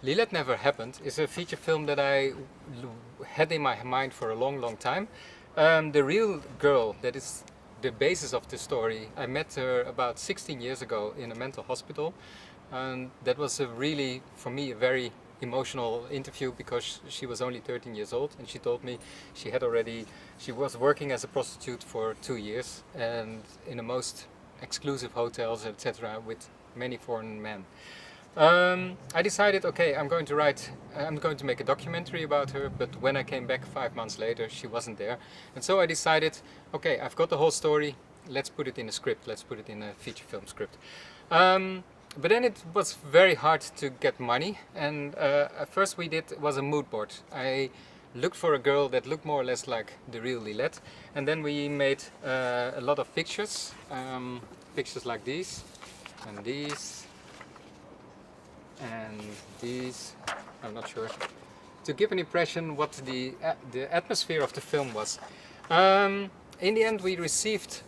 Lilet Never Happened is a feature film that I had in my mind for a long time. The real girl that is the basis of the story, I met her about 16 years ago in a mental hospital, and that was a really, for me, a very emotional interview because she was only 13 years old and she told me she was working as a prostitute for 2 years and in the most exclusive hotels, etc., with many foreign men. I decided, okay, I'm going to make a documentary about her, but when I came back 5 months later, she wasn't there. And so I decided, okay, I've got the whole story, let's put it in a script, let's put it in a feature film script. But then it was very hard to get money, and at first we did was a mood board. I looked for a girl that looked more or less like the real Lilet, and then we made a lot of pictures, pictures like these, and these, and these, I'm not sure, to give an impression what the atmosphere of the film was. In the end we received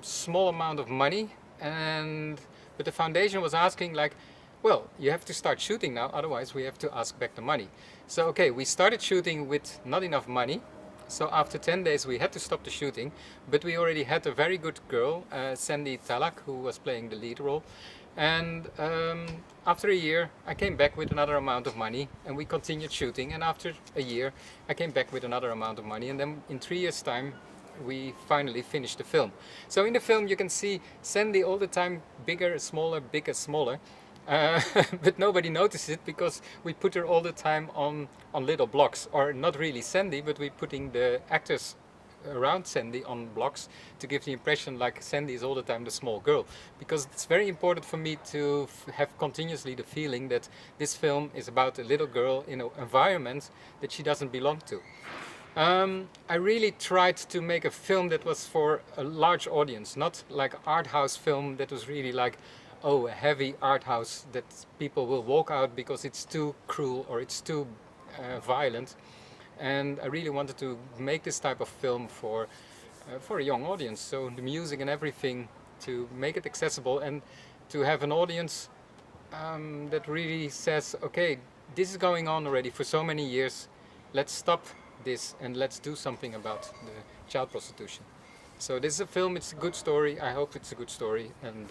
small amount of money, but the foundation was asking like, well, you have to start shooting now, otherwise we have to ask back the money. So okay, we started shooting with not enough money. So after 10 days we had to stop the shooting, but we already had a very good girl, Sandy Talak, who was playing the lead role. And after a year I came back with another amount of money and we continued shooting, and after a year I came back with another amount of money, and then in 3 years time we finally finished the film. So in the film you can see Sandy all the time bigger, smaller, bigger, smaller. But nobody noticed it because we put her all the time on little blocks, or not really Sandy, but we're putting the actors around Sandy on blocks to give the impression like Sandy is all the time the small girl, because it's very important for me to have continuously the feeling that this film is about a little girl in an environment that she doesn't belong to. I really tried to make a film that was for a large audience, not like art house film that was really like, oh, a heavy art house that people will walk out because it's too cruel or it's too violent. And I really wanted to make this type of film for a young audience. So the music and everything, to make it accessible and to have an audience that really says, okay, this is going on already for so many years. Let's stop this and let's do something about the child prostitution. So this is a film. It's a good story. I hope it's a good story, and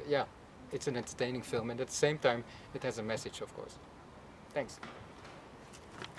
yeah, it's an entertaining film, and at the same time, it has a message, of course. Thanks.